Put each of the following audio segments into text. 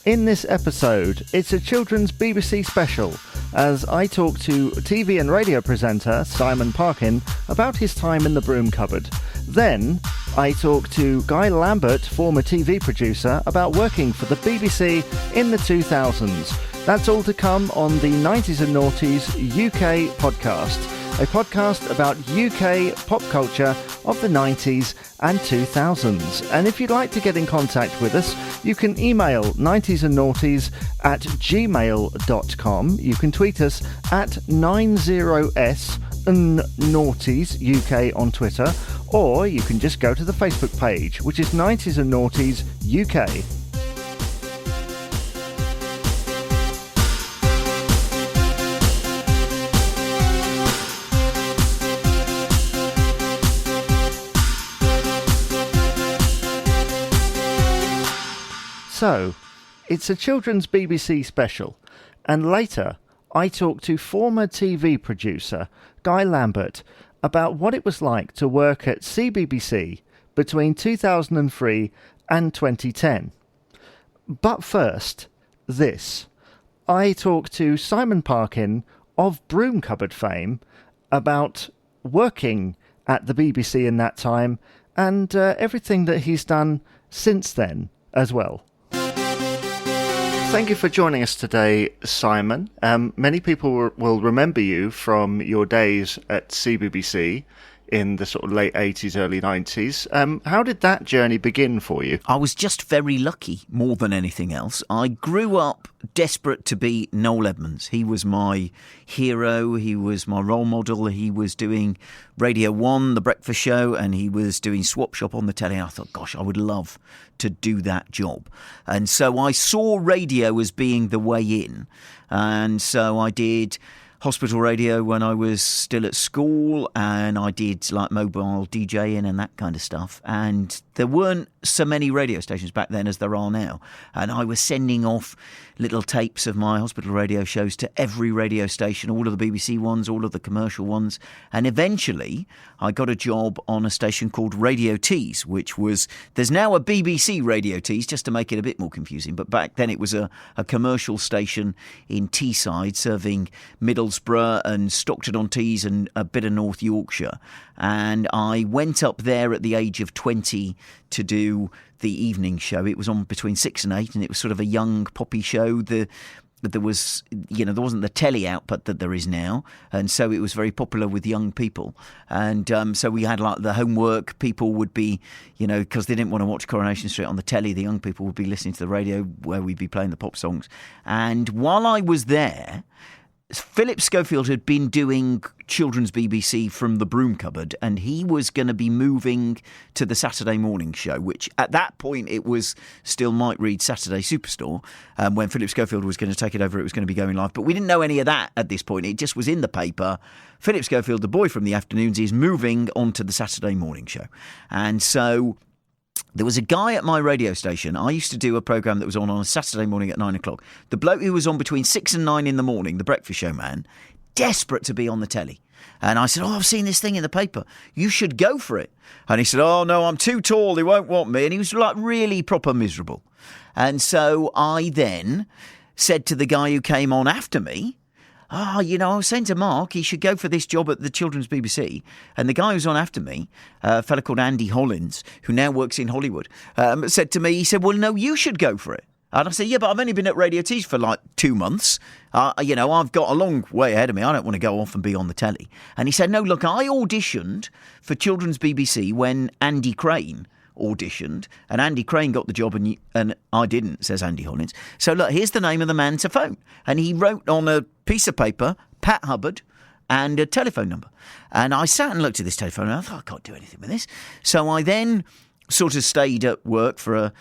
In this episode, it's a children's BBC special, as I talk to TV and radio presenter Simon Parkin about his time in the broom cupboard. Then, I talk to Guy Lambert, former TV producer, about working for the BBC in the 2000s. That's all to come on the 90s and Noughties UK podcast, a podcast about UK pop culture of the 90s and 2000s. And if you'd like to get in contact with us, you can email 90esandnoughties at gmail.com. You can tweet us at 90SNNoughties UK on Twitter, or you can just go to the Facebook page, which is 90s and Noughties UK. So, it's a children's BBC special, and later I talk to former TV producer Guy Lambert about what it was like to work at CBBC between 2003 and 2010. But first, this. I talk to Simon Parkin of Broom Cupboard fame about working at the BBC in that time and everything that he's done since then as well. Thank you for joining us today, Simon. Many people will remember you from your days at CBBC in the sort of late 80s, early 90s. How did that journey begin for you? I was just very lucky, more than anything else. I grew up desperate to be Noel Edmonds. He was my hero, he was my role model, he was doing Radio 1, The Breakfast Show, and he was doing Swap Shop on the telly. And I thought, gosh, I would love to do that job. And so I saw radio as being the way in. And so I did hospital radio when I was still at school, and I did like mobile DJing and that kind of stuff. And there weren't so many radio stations back then as there are now. And I was sending off little tapes of my hospital radio shows to every radio station, all of the BBC ones, all of the commercial ones. And eventually I got a job on a station called Radio Tees, which was, there's now a BBC Radio Tees, just to make it a bit more confusing. But back then it was a commercial station in Teesside, serving Middlesbrough and Stockton-on-Tees and a bit of North Yorkshire. And I went up there at the age of 20 to do the evening show. It was on between 6 and 8, and it was sort of a young poppy show. There was, there wasn't the telly output that there is now, and so it was very popular with young people. And so we had like the homework. People would be, because they didn't want to watch Coronation Street on the telly, the young people would be listening to the radio where we'd be playing the pop songs. And while I was there, Philip Schofield had been doing children's BBC from the Broom Cupboard, and he was going to be moving to the Saturday morning show, which at that point it was still Mike Reed's Saturday Superstore. When Philip Schofield was going to take it over, it was going to be going live. But we didn't know any of that at this point. It just was in the paper. Philip Schofield, the boy from the afternoons, is moving on to the Saturday morning show. And so there was a guy at my radio station. I used to do a programme that was on a Saturday morning at 9 o'clock. The bloke who was on between 6 and 9 in the morning, the breakfast show man, desperate to be on the telly. And I said, I've seen this thing in the paper. You should go for it. And he said, oh, no, I'm too tall. They won't want me. And he was like really proper miserable. And so I then said to the guy who came on after me, I was saying to Mark, he should go for this job at the Children's BBC. And the guy who was on after me, a fella called Andy Hollins, who now works in Hollywood, said to me, he said, well, no, you should go for it. And I said, yeah, but I've only been at Radio Tees for like 2 months. I've got a long way ahead of me. I don't want to go off and be on the telly. And he said, no, look, I auditioned for Children's BBC when Andy Crane auditioned, and Andy Crane got the job and I didn't, says Andy Hollins. So look, here's the name of the man to phone. And he wrote on a piece of paper, Pat Hubbard, and a telephone number. And I sat and looked at this telephone and I thought, I can't do anything with this. So I then sort of stayed at work for a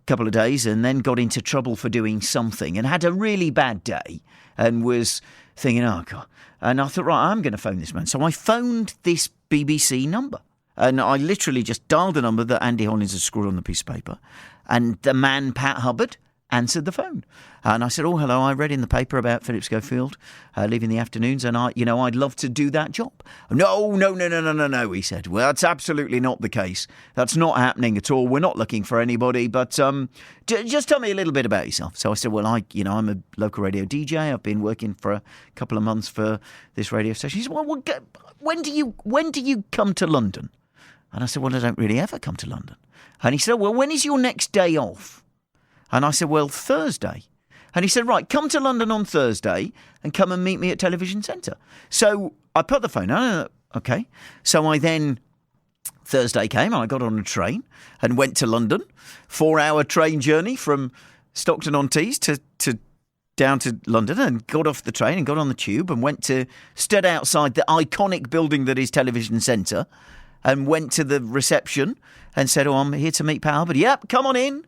couple of days and then got into trouble for doing something and had a really bad day and was thinking, oh God. And I thought, right, I'm going to phone this man. So I phoned this BBC number. And I literally just dialed the number that Andy Hollins had scrawled on the piece of paper. And the man, Pat Hubbard, answered the phone. And I said, "Oh, hello, I read in the paper about Philip Schofield leaving the afternoons, and I'd love to do that job." No, he said. "Well, that's absolutely not the case. That's not happening at all. We're not looking for anybody, but just tell me a little bit about yourself." So I said, "Well, I'm a local radio DJ. I've been working for a couple of months for this radio station." He said, "Well, when do you come to London?" And I said, "Well, I don't really ever come to London." And he said, "Well, when is your next day off?" And I said, "Well, Thursday." And he said, "Right, come to London on Thursday and come and meet me at Television Centre." So I put the phone on. Okay. So Thursday came and I got on a train and went to London. 4-hour train journey from Stockton-on-Tees to down to London, and got off the train and got on the tube and stood outside the iconic building that is Television Centre, and went to the reception and said, "Oh, I'm here to meet Pat Hubbard." "Yep, come on in."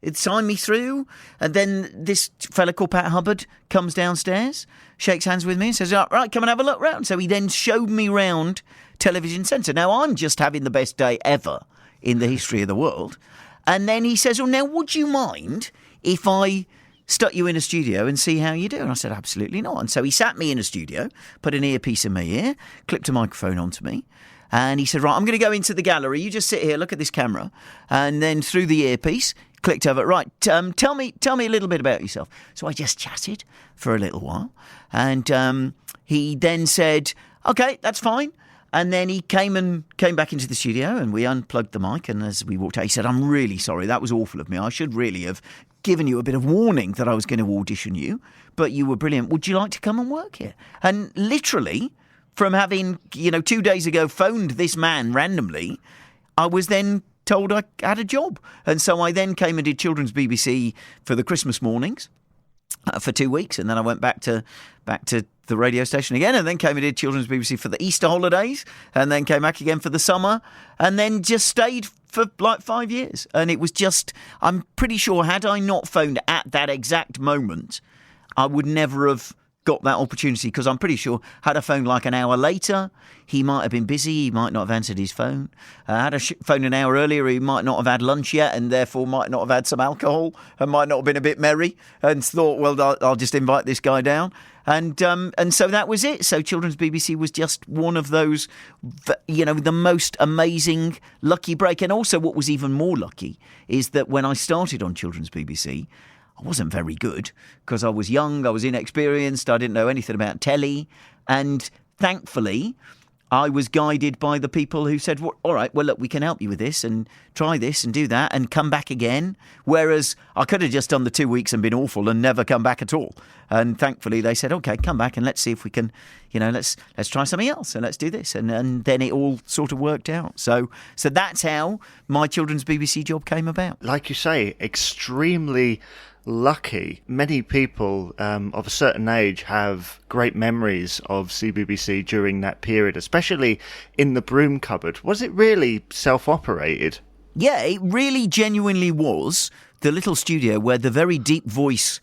It signed me through, and then this fella called Pat Hubbard comes downstairs, shakes hands with me and says, "Right, come and have a look round." So he then showed me round Television Centre. Now, I'm just having the best day ever in the history of the world. And then he says, "Well, now, would you mind if I stuck you in a studio and see how you do?" And I said, "Absolutely not." And so he sat me in a studio, put an earpiece in my ear, clipped a microphone onto me, and he said, "Right, I'm going to go into the gallery. You just sit here, look at this camera." And then through the earpiece, clicked over, "Right, tell me a little bit about yourself." So I just chatted for a little while. And he then said, "Okay, that's fine." And then he came back into the studio, and we unplugged the mic. And as we walked out, he said, "I'm really sorry. That was awful of me. I should really have given you a bit of warning that I was going to audition you. But you were brilliant. Would you like to come and work here?" And literally, from having, 2 days ago phoned this man randomly, I was then told I had a job. And so I then came and did Children's BBC for the Christmas mornings for 2 weeks. And then I went back to the radio station again, and then came and did Children's BBC for the Easter holidays, and then came back again for the summer, and then just stayed for like 5 years. And it was just, I'm pretty sure, had I not phoned at that exact moment, I would never have got that opportunity, because I'm pretty sure had I phoned like an hour later, he might have been busy, he might not have answered his phone. Had I phoned an hour earlier, he might not have had lunch yet, and therefore might not have had some alcohol, and might not have been a bit merry, and thought, well, I'll just invite this guy down. And so that was it. So Children's BBC was just one of those, the most amazing lucky break. And also what was even more lucky is that when I started on Children's BBC, I wasn't very good, because I was young, I was inexperienced, I didn't know anything about telly. And thankfully, I was guided by the people who said, well, all right, well, look, we can help you with this and try this and do that and come back again. Whereas I could have just done the 2 weeks and been awful and never come back at all. And thankfully they said, okay, come back and let's see if we can, let's try something else and let's do this. And then it all sort of worked out. So that's how my Children's BBC job came about. Like you say, extremely lucky. Many people of a certain age have great memories of CBBC during that period, especially in the broom cupboard. Was it really self-operated? Yeah, it really genuinely was the little studio where the very deep voice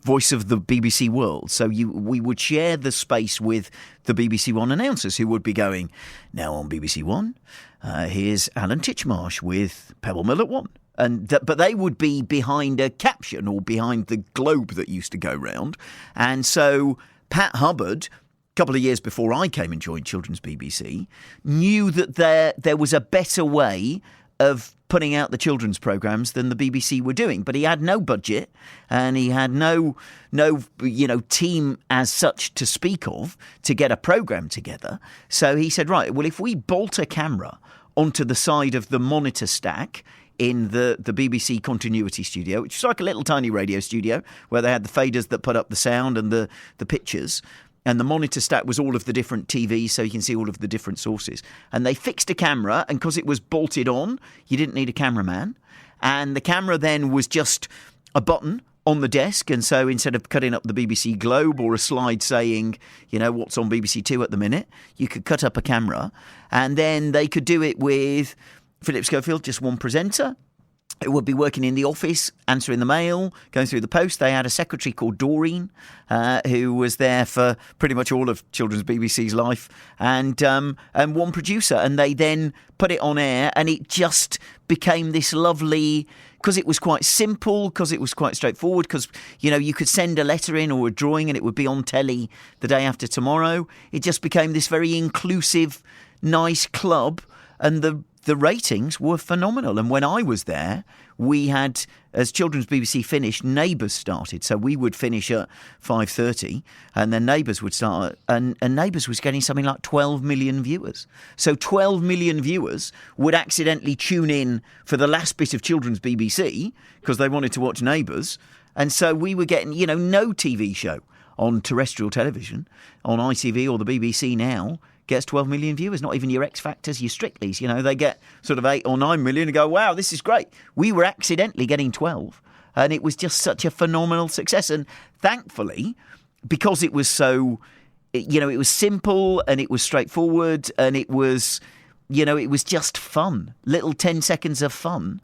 of the BBC world. So we would share the space with the BBC One announcers, who would be going, now on BBC One, here's Alan Titchmarsh with Pebble Mill at 1. But they would be behind a caption or behind the globe that used to go round. And so Pat Hubbard, a couple of years before I came and joined Children's BBC, knew that there was a better way of putting out the children's programmes than the BBC were doing. But he had no budget and he had no team as such to speak of to get a programme together. So he said, right, well, if we bolt a camera onto the side of the monitor stack in the BBC continuity studio, which is like a little tiny radio studio where they had the faders that put up the sound and the pictures, and the monitor stack was all of the different TVs, so you can see all of the different sources. And they fixed a camera, and because it was bolted on, you didn't need a cameraman. And the camera then was just a button on the desk, and so instead of cutting up the BBC Globe or a slide saying, what's on BBC Two at the minute, you could cut up a camera, and then they could do it with Philip Schofield, just one presenter, who would be working in the office, answering the mail, going through the post. They had a secretary called Doreen, who was there for pretty much all of children's BBC's life, and one producer. And they then put it on air, and it just became this lovely, because it was quite simple, because it was quite straightforward, because, you could send a letter in or a drawing and it would be on telly the day after tomorrow. It just became this very inclusive, nice club, and the ratings were phenomenal. And when I was there, we had, as Children's BBC finished, Neighbours started. So we would finish at 5:30 and then Neighbours would start. And Neighbours was getting something like 12 million viewers. So 12 million viewers would accidentally tune in for the last bit of Children's BBC because they wanted to watch Neighbours. And so we were getting, no TV show on terrestrial television, on ITV or the BBC now, gets 12 million viewers, not even your X Factors, your Strictlys. They get sort of 8 or 9 million and go, wow, this is great. We were accidentally getting 12, and it was just such a phenomenal success. And thankfully, because it was so, it was simple and it was straightforward and it was, it was just fun. Little 10 seconds of fun.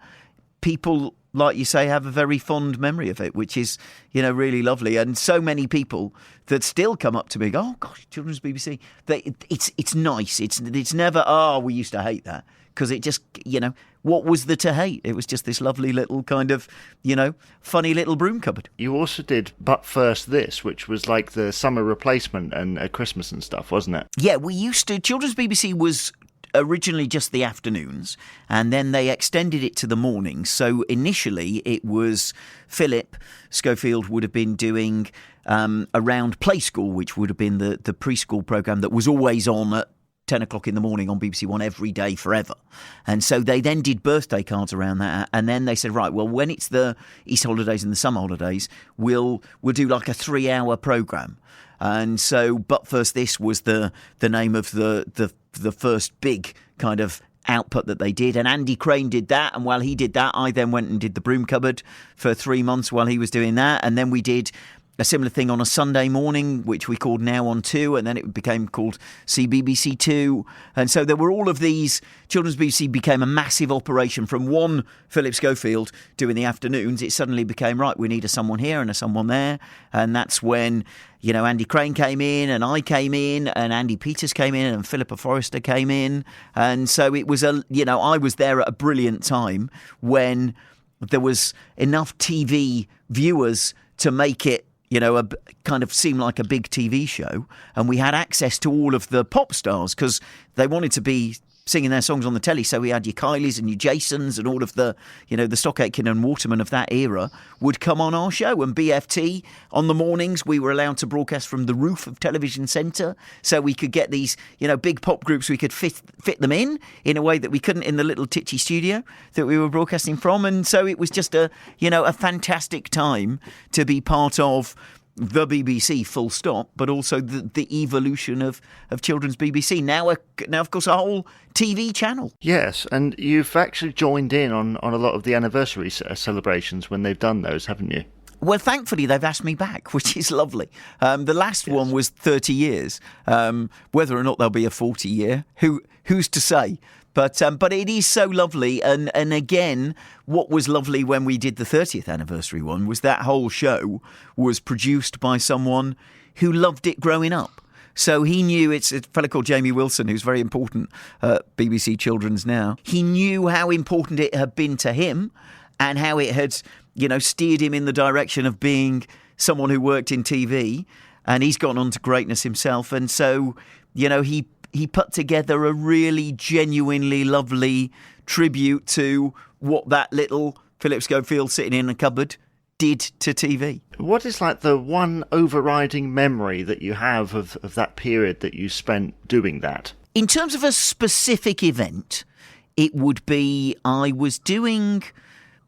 People, like you say, have a very fond memory of it, which is, really lovely. And so many people that still come up to me and go, oh, gosh, Children's BBC. It's nice. It's never, we used to hate that. Because it just, what was there to hate? It was just this lovely little kind of, funny little broom cupboard. You also did But First This, which was like the summer replacement and at Christmas and stuff, wasn't it? Yeah, we used to. Children's BBC was originally just the afternoons, and then they extended it to the mornings. So initially it was Philip Schofield would have been doing around Play School, which would have been the preschool programme that was always on at 10 o'clock in the morning on BBC One every day forever. And so they then did birthday cards around that, and then they said, right, well, when it's the Easter holidays and the summer holidays, we'll do like a 3-hour programme. And so But First This was the name of the first big kind of output that they did. And Andy Crane did that. And while he did that, I then went and did the broom cupboard for 3 months while he was doing that. And then we did a similar thing on a Sunday morning, which we called Now on 2, and then it became called CBBC 2. And so there were all of these. Children's BBC became a massive operation. From one Philip Schofield doing the afternoons, it suddenly became, right, we need a someone here and a someone there. And that's when, Andy Crane came in and I came in and Andy Peters came in and Philippa Forrester came in. And so it was I was there at a brilliant time when there was enough TV viewers to make it, a kind of seem like a big TV show. And we had access to all of the pop stars because they wanted to be singing their songs on the telly. So we had your Kylies and your Jasons and all of the, the Stock Aitken and Waterman of that era would come on our show. And BFT on the mornings, we were allowed to broadcast from the roof of Television Centre. So we could get these, big pop groups. We could fit them in a way that we couldn't in the little titchy studio that we were broadcasting from. And so it was just a fantastic time to be part of the BBC, full stop, but also the evolution of Children's BBC. Now, of course, a whole TV channel. Yes, and you've actually joined in on a lot of the anniversary celebrations when they've done those, haven't you? Well, thankfully, they've asked me back, which is lovely. The last one was 30 years. Whether or not there'll be a 40-year, who's to say? But it is so lovely. And again, what was lovely when we did the 30th anniversary one was that whole show was produced by someone who loved it growing up. So he knew, it's a fellow called Jamie Wilson, who's very important at BBC Children's now. He knew how important it had been to him and how it had, steered him in the direction of being someone who worked in TV. And he's gone on to greatness himself. And so, he put together a really genuinely lovely tribute to what that little Philip Schofield sitting in a cupboard did to TV. What is like the one overriding memory that you have of that period that you spent doing that? In terms of a specific event, it would be I was doing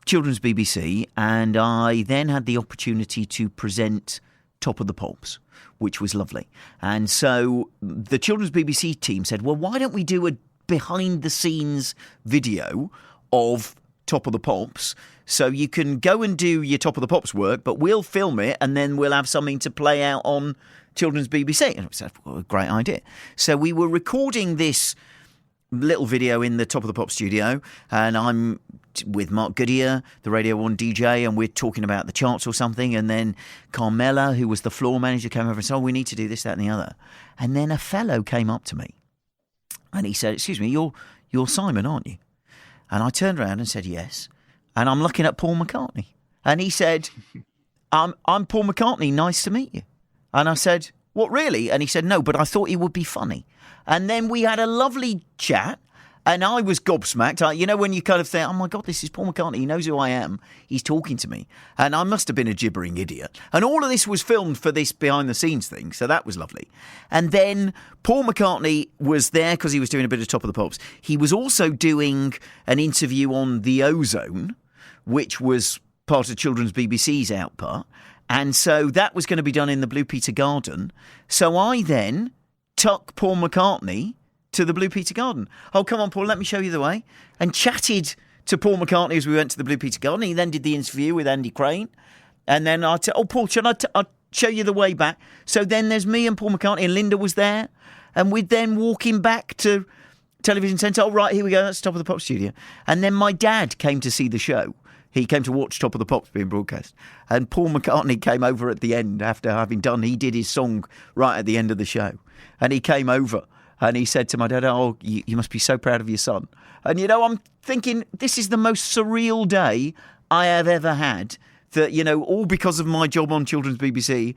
Children's BBC and I then had the opportunity to present Top of the Pops, which was lovely. And so the Children's BBC team said, well, why don't we do a behind-the-scenes video of Top of the Pops so you can go and do your Top of the Pops work, but we'll film it and then we'll have something to play out on Children's BBC. And I said, well, a great idea. So we were recording this little video in the Top of the Pop studio, and I'm with Mark Goodyear, the Radio 1 DJ, and we're talking about the charts or something, and then Carmela, who was the floor manager, came over and said, we need to do this, that and the other. And then a fellow came up to me and he said, excuse me, you're Simon, aren't you? And I turned around and said, yes. And I'm looking at Paul McCartney. And he said, I'm Paul McCartney, nice to meet you. And I said, what, really? And he said, no, but I thought it would be funny. And then we had a lovely chat, and I was gobsmacked. You know, when you kind of think, oh my God, this is Paul McCartney. He knows who I am. He's talking to me. And I must have been a gibbering idiot. And all of this was filmed for this behind-the-scenes thing, so that was lovely. And then Paul McCartney was there because he was doing a bit of Top of the Pops. He was also doing an interview on The Ozone, which was part of Children's BBC's output. And so that was going to be done in the Blue Peter Garden. So I then took Paul McCartney to the Blue Peter Garden. Oh, come on, Paul, let me show you the way. And chatted to Paul McCartney as we went to the Blue Peter Garden. He then did the interview with Andy Crane. And then I said, oh, Paul, I'll show you the way back. So then there's me and Paul McCartney, and Linda was there. And we're then walking back to Television Centre. Oh, right, here we go. That's Top of the Pop studio. And then my dad came to see the show. He came to watch Top of the Pops being broadcast. And Paul McCartney came over at the end after having done, he did his song right at the end of the show. And he came over and he said to my dad, oh, you must be so proud of your son. And, you know, I'm thinking this is the most surreal day I have ever had. That, you know, all because of my job on Children's BBC,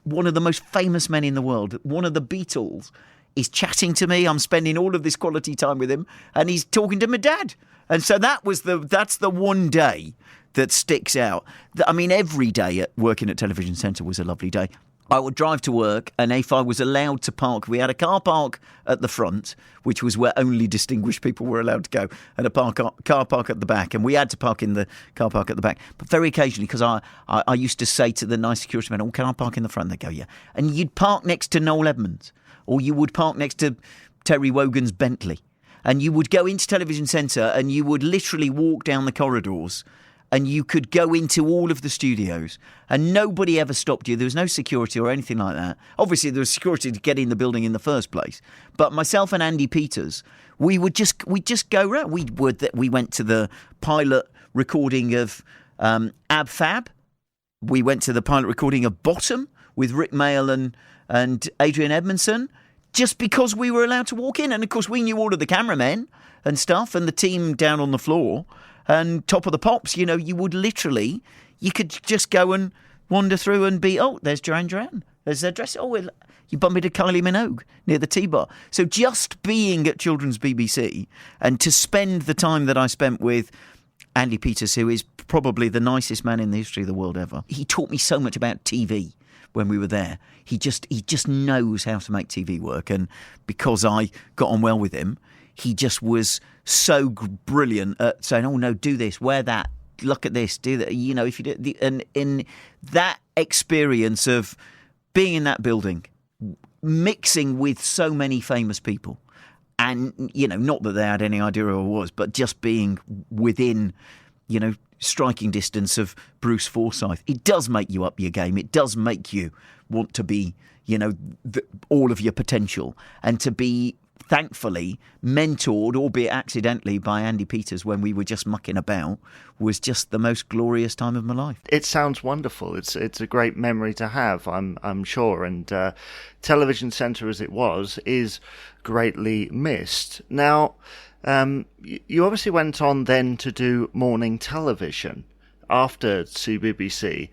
one of the most famous men in the world, one of the Beatles, is chatting to me. I'm spending all of this quality time with him and he's talking to my dad. And so that's the one day that sticks out. I mean, every day at working at Television Centre was a lovely day. I would drive to work, and if I was allowed to park, we had a car park at the front, which was where only distinguished people were allowed to go, and a car park at the back, and we had to park in the car park at the back. But very occasionally, because I used to say to the nice security men, oh, can I park in the front? They'd go, yeah. And you'd park next to Noel Edmonds, or you would park next to Terry Wogan's Bentley. And you would go into Television Centre and you would literally walk down the corridors and you could go into all of the studios and nobody ever stopped you. There was no security or anything like that. Obviously, there was security to get in the building in the first place. But myself and Andy Peters, we'd just go around. We went to the pilot recording of Ab Fab. We went to the pilot recording of Bottom with Rick Mayall and Adrian Edmondson. Just because we were allowed to walk in. And, of course, we knew all of the cameramen and stuff and the team down on the floor. And Top of the Pops, you know, you could just go and wander through and be, oh, there's Duran Duran. There's their dress. Oh, you bump into Kylie Minogue near the T-bar. So just being at Children's BBC and to spend the time that I spent with Andy Peters, who is probably the nicest man in the history of the world ever. He taught me so much about TV. When we were there, he just knows how to make TV work, and because I got on well with him, he just was so brilliant at saying, "Oh no, do this, wear that, look at this, do that." You know, if you do, and in that experience of being in that building, mixing with so many famous people, and you know, not that they had any idea who I was, but just being within, you know, striking distance of Bruce Forsyth. It does make you up your game. It does make you want to be, you know, all of your potential, and to be thankfully mentored, albeit accidentally, by Andy Peters when we were just mucking about was just the most glorious time of my life. It sounds wonderful. It's a great memory to have, I'm sure, and Television Centre as it was is greatly missed. Now, you obviously went on then to do morning television after CBBC.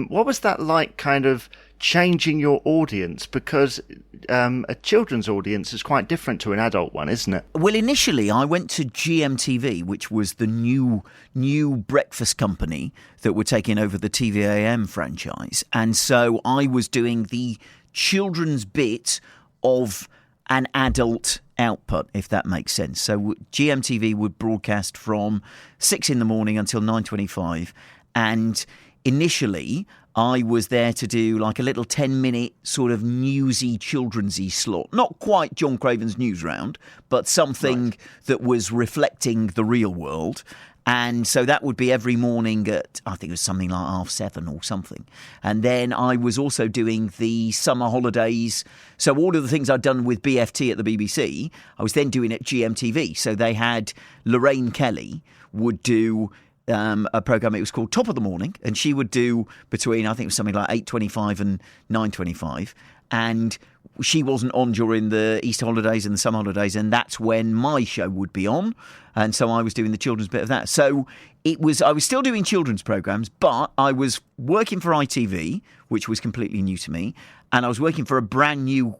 What was that like, kind of changing your audience? Because a children's audience is quite different to an adult one, isn't it? Well, initially I went to GMTV, which was the new breakfast company that were taking over the TVAM franchise. And so I was doing the children's bit of an adult output, if that makes sense. So GMTV would broadcast from 6 in the morning until 9:25, and initially I was there to do like a little 10-minute sort of newsy, children's-y slot. Not quite John Craven's News Round, but something that was reflecting the real world. And so that would be every morning at, I think it was something like 7:30 or something. And then I was also doing the summer holidays. So all of the things I'd done with BFT at the BBC, I was then doing at GMTV. So they had Lorraine Kelly would do a programme, it was called Top of the Morning, and she would do between, I think it was something like 8:25 and 9:25, and she wasn't on during the Easter holidays and the summer holidays, and that's when my show would be on, and so I was doing the children's bit of that. So I was still doing children's programmes, but I was working for ITV, which was completely new to me, and I was working for a brand new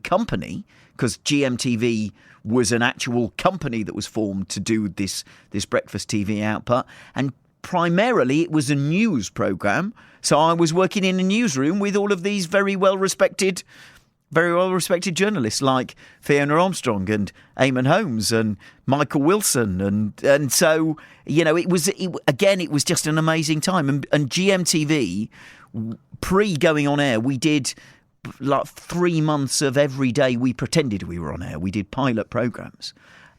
company, because GMTV was an actual company that was formed to do this breakfast TV output, and primarily it was a news programme. So I was working in a newsroom with all of these very well respected journalists like Fiona Armstrong and Eamon Holmes and Michael Wilson, and so it was just an amazing time. And GMTV, pre going on air, we did like 3 months of every day we pretended we were on air. We did pilot programmes,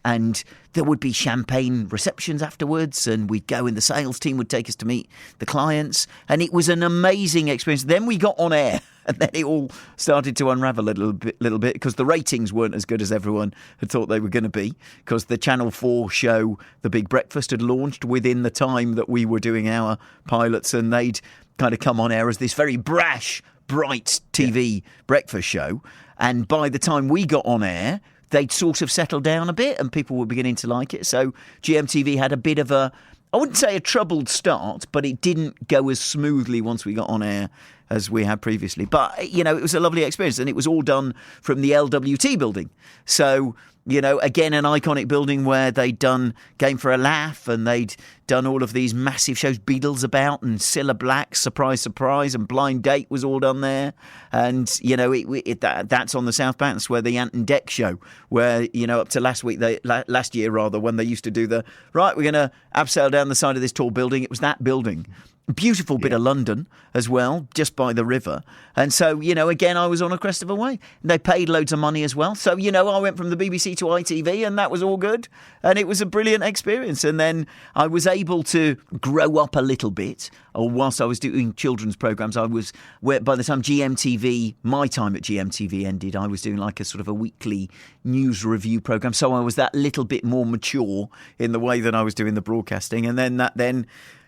and there would be champagne receptions afterwards, and we'd go, and the sales team would take us to meet the clients, and it was an amazing experience. Then we got on air, and then it all started to unravel a little bit because the ratings weren't as good as everyone had thought they were going to be, because the Channel 4 show The Big Breakfast had launched within the time that we were doing our pilots, and they'd kind of come on air as this very brash, bright TV breakfast show. And by the time we got on air, they'd sort of settled down a bit and people were beginning to like it. So GMTV had a bit of I wouldn't say a troubled start, but it didn't go as smoothly once we got on air as we had previously. But, it was a lovely experience, and it was all done from the LWT building. So, again, an iconic building where they'd done Game for a Laugh, and they'd done all of these massive shows, Beatles About and Cilla Black, Surprise, Surprise, and Blind Date was all done there. And, that's on the South Bank. That's where the Ant and Dec show, where, up to last year, when they used to do we're going to abseil down the side of this tall building. It was that building. Beautiful bit of London as well, just by the river. And so, again, I was on a crest of a wave. They paid loads of money as well. So, I went from the BBC to ITV, and that was all good. And it was a brilliant experience. And then I was able to grow up a little bit. Whilst I was doing children's programmes, by the time my time at GMTV ended, I was doing like a sort of a weekly news review programme. So I was that little bit more mature in the way that I was doing the broadcasting. And then that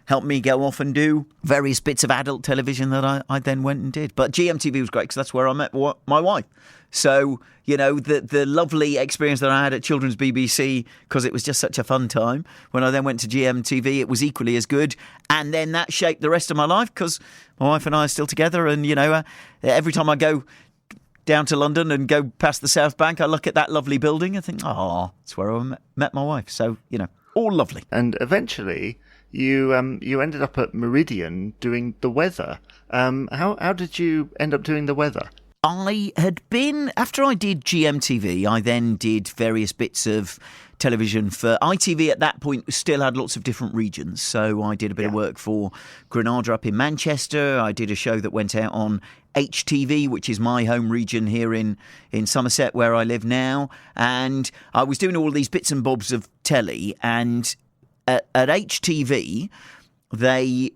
helped me go off and do various bits of adult television that I then went and did. But GMTV was great because that's where I met my wife. So, the lovely experience that I had at Children's BBC, because it was just such a fun time. When I then went to GMTV, it was equally as good. And then that shaped the rest of my life, because my wife and I are still together. And, every time I go down to London and go past the South Bank, I look at that lovely building and think, that's where I met my wife. So, all lovely. And eventually you ended up at Meridian doing the weather. How did you end up doing the weather? I had been, after I did GMTV, I then did various bits of television for ITV. At that point still had lots of different regions. So I did a bit of work for Granada up in Manchester. I did a show that went out on HTV, which is my home region here in Somerset, where I live now. And I was doing all these bits and bobs of telly, and at HTV, they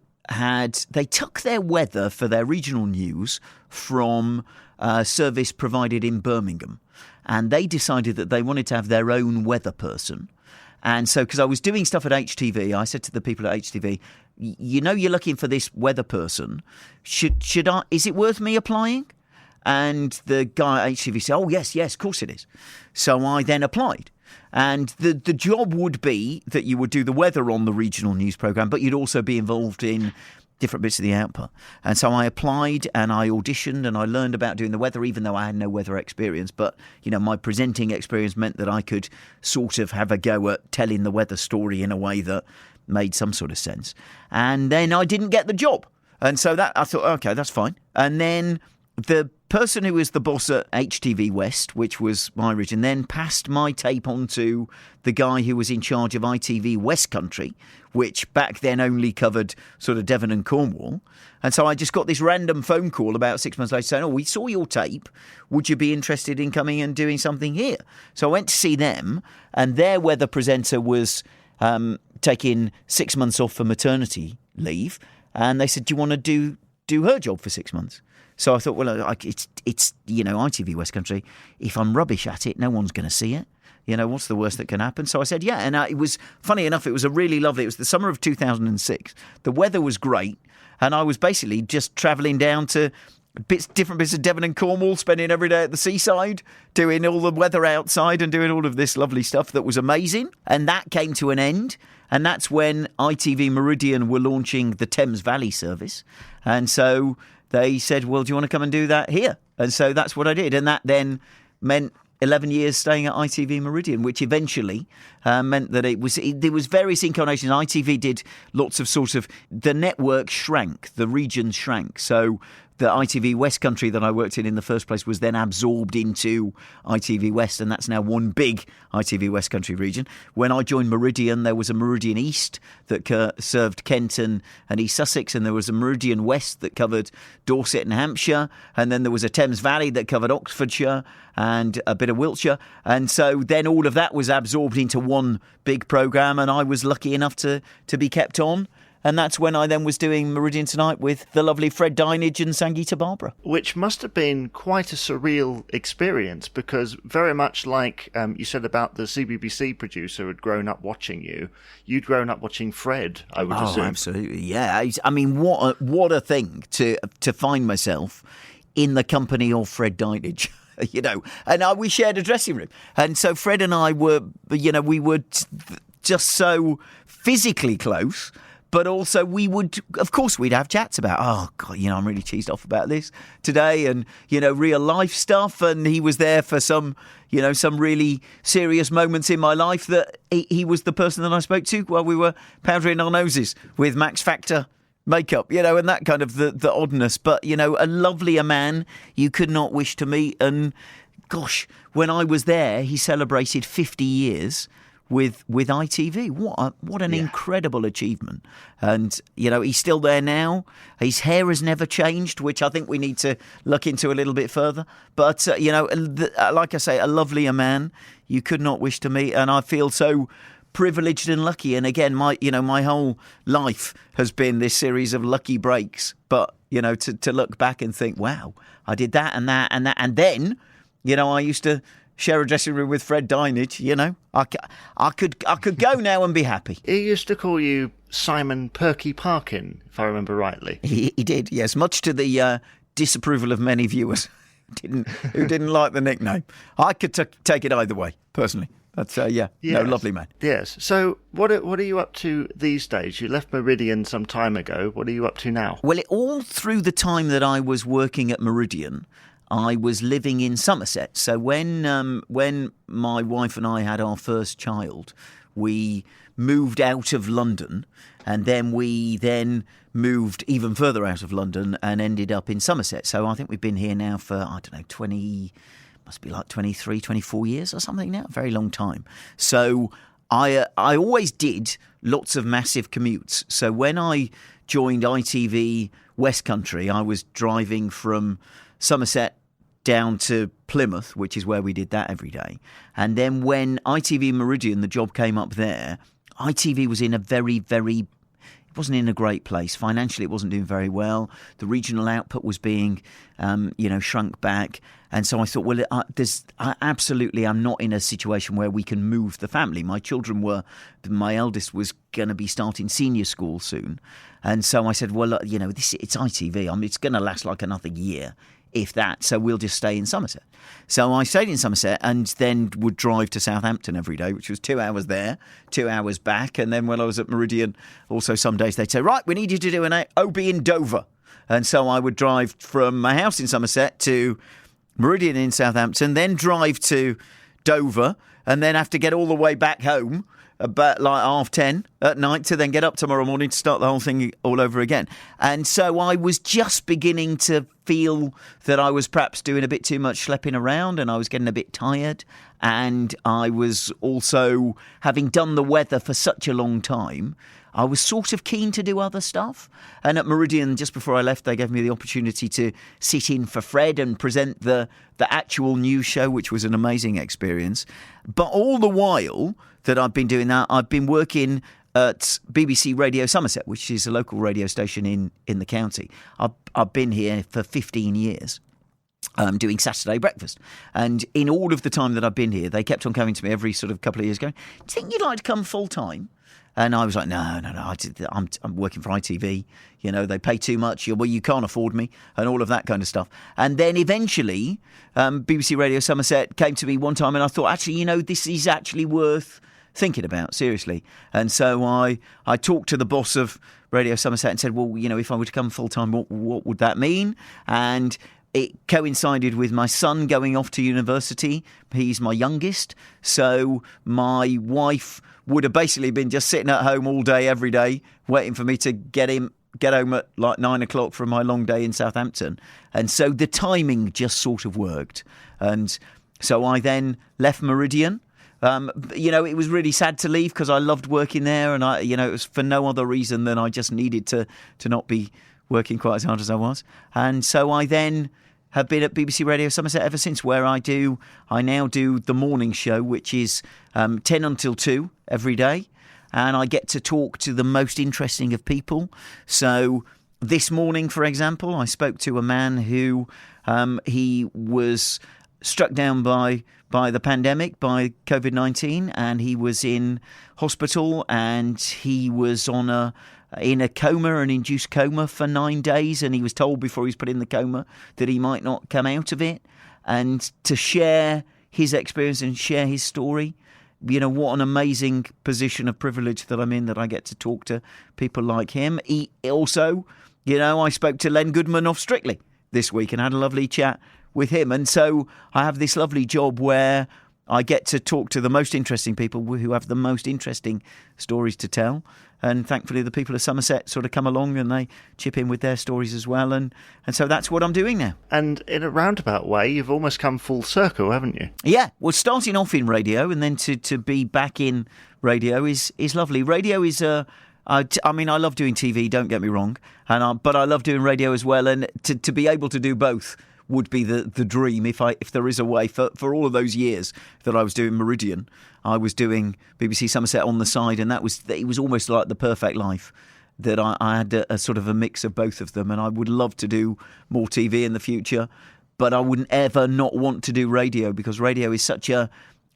took their weather for their regional news from a service provided in Birmingham, and they decided that they wanted to have their own weather person. And so, because I was doing stuff at HTV, I said to the people at HTV, you're looking for this weather person. Should I? Is it worth me applying? And the guy at HTV said, oh, yes, of course it is. So I then applied. And the job would be that you would do the weather on the regional news programme, but you'd also be involved in different bits of the output. And so I applied and I auditioned and I learned about doing the weather, even though I had no weather experience. But, my presenting experience meant that I could sort of have a go at telling the weather story in a way that made some sort of sense. And then I didn't get the job. And so I thought, OK, that's fine. And then the person who was the boss at HTV West, which was my region, then passed my tape on to the guy who was in charge of ITV West Country, which back then only covered sort of Devon and Cornwall. And so I just got this random phone call about 6 months later saying, we saw your tape. Would you be interested in coming and doing something here? So I went to see them, and their weather presenter was taking 6 months off for maternity leave, and they said, "Do you want to do her job for 6 months?" So I thought, well, it's ITV West Country. If I'm rubbish at it, no one's going to see it. What's the worst that can happen? So I said, yeah. And it was, funny enough, it was it was the summer of 2006. The weather was great. And I was basically just travelling down to different bits of Devon and Cornwall, spending every day at the seaside, doing all the weather outside and doing all of this lovely stuff that was amazing. And that came to an end. And that's when ITV Meridian were launching the Thames Valley service. And so they said, well, do you want to come and do that here? And so that's what I did. And that then meant 11 years staying at ITV Meridian, which eventually meant that there was various incarnations. ITV did lots of the network shrank, the region shrank. So the ITV West Country that I worked in the first place was then absorbed into ITV West, and that's now one big ITV West Country region. When I joined Meridian, there was a Meridian East that served Kent and East Sussex, and there was a Meridian West that covered Dorset and Hampshire, and then there was a Thames Valley that covered Oxfordshire and a bit of Wiltshire. And so then all of that was absorbed into one big programme, and I was lucky enough to be kept on. And that's when I then was doing Meridian Tonight with the lovely Fred Dinage and Sangeeta Barbara. Which must have been quite a surreal experience, because very much like you said about the CBBC producer who had grown up watching you, you'd grown up watching Fred, I would assume. Oh, absolutely, yeah. I mean, what a thing to find myself in the company of Fred Dinage. And we shared a dressing room. And so Fred and I were, we were just so physically close. But also of course, we'd have chats about, oh, God, I'm really cheesed off about this today, and, real life stuff. And he was there for some really serious moments in my life that he was the person that I spoke to while we were powdering our noses with Max Factor makeup, and that kind of the oddness. But, a lovelier man you could not wish to meet. And gosh, when I was there, he celebrated 50 years with ITV. What an incredible achievement. And, he's still there now. His hair has never changed, which I think we need to look into a little bit further. But, like I say, a lovelier man you could not wish to meet. And I feel so privileged and lucky. And again, my whole life has been this series of lucky breaks. But, to look back and think, wow, I did that and that and that. And then, I used to share a dressing room with Fred Dinage, I could go now and be happy. He used to call you Simon Perky Parkin, if I remember rightly. He did, yes, much to the disapproval of many viewers who didn't like the nickname. I could take it either way, personally. That's, yes. Lovely man. Yes. So what are you up to these days? You left Meridian some time ago. What are you up to now? Well, all through the time that I was working at Meridian, I was living in Somerset. So when my wife and I had our first child, we moved out of London, and then we moved even further out of London and ended up in Somerset. So I think we've been here now for, 23, 24 years or something now, a very long time. So I always did lots of massive commutes. So when I joined ITV West Country, I was driving from Somerset down to Plymouth, which is where we did that every day. And then when ITV Meridian, the job came up there, ITV was in a very, very, it wasn't in a great place. Financially, it wasn't doing very well. The regional output was being, shrunk back. And so I thought, well, I'm not in a situation where we can move the family. My eldest was going to be starting senior school soon. And so I said, well, it's ITV. It's going to last like another year, if that, so we'll just stay in Somerset. So I stayed in Somerset and then would drive to Southampton every day, which was 2 hours there, 2 hours back. And then when I was at Meridian, also some days they'd say, right, we need you to do an OB in Dover. And so I would drive from my house in Somerset to Meridian in Southampton, then drive to Dover, and then have to get all the way back home about like 10:30 at night to then get up tomorrow morning to start the whole thing all over again. And so I was just beginning to feel that I was perhaps doing a bit too much schlepping around, and I was getting a bit tired. And I was also, having done the weather for such a long time, I was sort of keen to do other stuff. And at Meridian, just before I left, they gave me the opportunity to sit in for Fred and present the actual news show, which was an amazing experience. But all the while, that I've been doing that, I've been working at BBC Radio Somerset, which is a local radio station in the county. I've been here for 15 years. Doing Saturday breakfast. And in all of the time that I've been here, they kept on coming to me every sort of couple of years going, do you think you'd like to come full time? And I was like, no, I'm working for ITV. You know, they pay too much. Well, you can't afford me and all of that kind of stuff. And then eventually, BBC Radio Somerset came to me one time and I thought, actually, you know, this is actually worth thinking about, seriously. And so I talked to the boss of Radio Somerset and said, well, you know, if I were to come full time, what would that mean? And it coincided with my son going off to university. He's my youngest. So my wife would have basically been just sitting at home all day, every day, waiting for me to get home at like 9 o'clock from my long day in Southampton. And so the timing just sort of worked. And so I then left Meridian. You know, it was really sad to leave because I loved working there. And it was for no other reason than I just needed to not be working quite as hard as I was. And so I then have been at BBC Radio Somerset ever since, where I now do the morning show, which is 10 until 2 every day. And I get to talk to the most interesting of people. So this morning, for example, I spoke to a man who he was struck down by the pandemic, by COVID-19, and he was in hospital and he was in a coma, an induced coma for 9 days, and he was told before he was put in the coma that he might not come out of it. And to share his experience and share his story, you know, what an amazing position of privilege that I'm in, that I get to talk to people like him. He also, you know, I spoke to Len Goodman of Strictly this week and had a lovely chat with him. And so I have this lovely job where I get to talk to the most interesting people who have the most interesting stories to tell. And thankfully, the people of Somerset sort of come along and they chip in with their stories as well. And so that's what I'm doing now. And in a roundabout way, you've almost come full circle, haven't you? Yeah. Well, starting off in radio and then to be back in radio is lovely. Radio is I love doing TV, don't get me wrong. But I love doing radio as well. And to be able to do both would be the dream if there is a way. For all of those years that I was doing Meridian, I was doing BBC Somerset on the side, and it was almost like the perfect life, that I had a sort of a mix of both of them. And I would love to do more TV in the future, but I wouldn't ever not want to do radio, because radio is such a,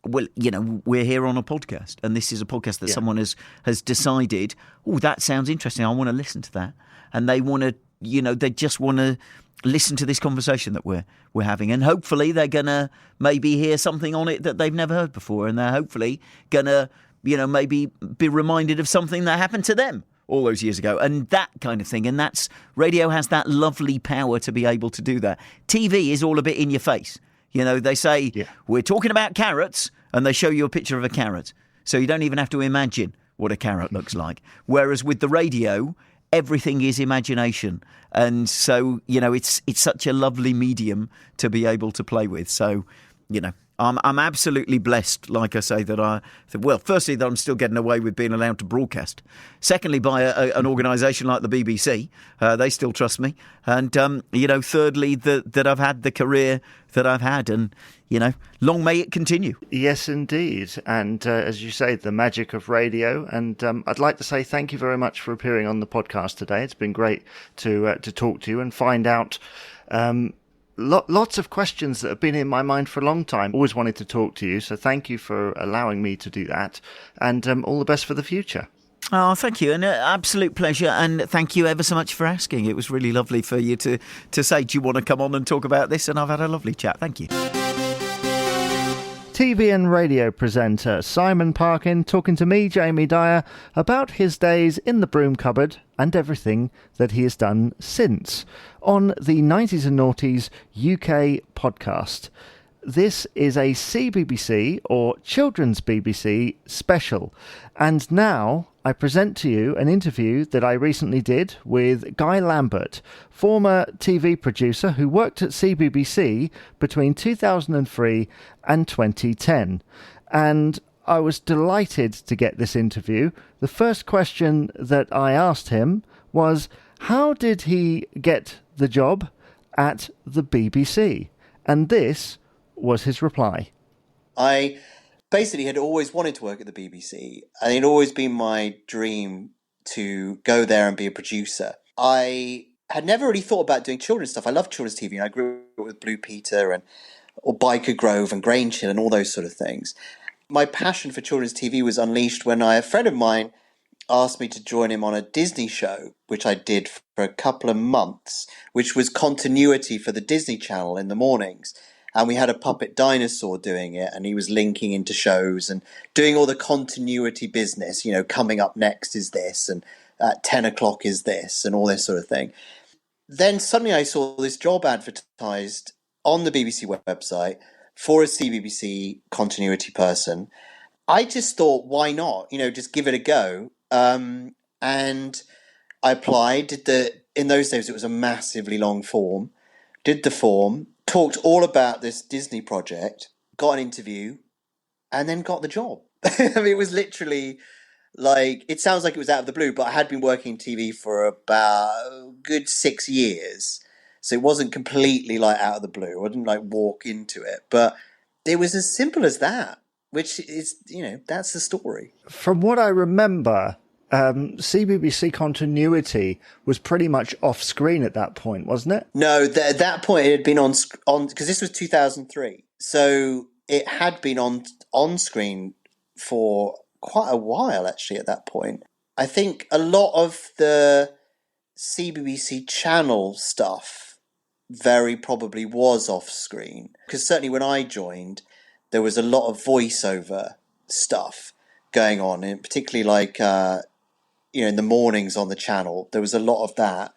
well, you know, we're here on a podcast, and this is a podcast that someone has decided, oh, that sounds interesting, I want to listen to that. And they want to, you know, they just want to listen to this conversation that we're having, and hopefully they're gonna maybe hear something on it that they've never heard before, and they're hopefully gonna, you know, maybe be reminded of something that happened to them all those years ago, and that kind of thing. And that's, radio has that lovely power to be able to do that. TV is all a bit in your face. You know, they say, we're talking about carrots, and they show you a picture of a carrot, so you don't even have to imagine what a carrot looks like. Whereas with the radio, everything is imagination. And so, you know, it's such a lovely medium to be able to play with. So, you know, I'm absolutely blessed, like I say, firstly, that I'm still getting away with being allowed to broadcast. Secondly, by an organisation like the BBC, they still trust me. And, you know, thirdly, that I've had the career that I've had, and, you know, long may it continue. Yes, indeed. And as you say, the magic of radio. And I'd like to say thank you very much for appearing on the podcast today. It's been great to talk to you and find out lots of questions that have been in my mind for a long time. Always wanted to talk to you. So thank you for allowing me to do that. And all the best for the future. Oh, thank you. An absolute pleasure. And thank you ever so much for asking. It was really lovely for you to say, do you want to come on and talk about this? And I've had a lovely chat. Thank you. TV and radio presenter Simon Parkin talking to me, Jamie Dyer, about his days in the broom cupboard and everything that he has done since on the 90s and Noughties UK podcast. This is a CBBC or Children's BBC special, and now I present to you an interview that I recently did with Guy Lambert, former TV producer who worked at CBBC between 2003 and 2010. And I was delighted to get this interview. The first question that I asked him was, how did he get the job at the BBC? And this was his reply. I basically had always wanted to work at the BBC, and it'd always been my dream to go there and be a producer. I had never really thought about doing children's stuff. I love children's TV, and I grew up with Blue Peter and or Biker Grove and Grange Hill and all those sort of things. My passion for children's TV was unleashed when a friend of mine asked me to join him on a Disney show, which I did for a couple of months, which was continuity for the Disney Channel in the mornings. And we had a puppet dinosaur doing it, and he was linking into shows and doing all the continuity business, you know, coming up next is this, and at 10 o'clock is this, and all this sort of thing. Then suddenly I saw this job advertised on the BBC website for a CBBC continuity person. I just thought, why not? You know, just give it a go. And I applied. In those days, it was a massively long form. Did the form, talked all about this Disney project, got an interview, and then got the job. I mean, it was literally like, it sounds like it was out of the blue, but I had been working in TV for about a good 6 years. So it wasn't completely like out of the blue. I didn't like walk into it, but it was as simple as that, which is, you know, that's the story. From what I remember, CBBC continuity was pretty much off screen at that point, wasn't it? No, at that point it had been on because this was 2003. So it had been on screen for quite a while, actually, at that point. I think a lot of the CBBC channel stuff very probably was off screen, because certainly when I joined, there was a lot of voiceover stuff going on, and particularly like you know, in the mornings on the channel, there was a lot of that.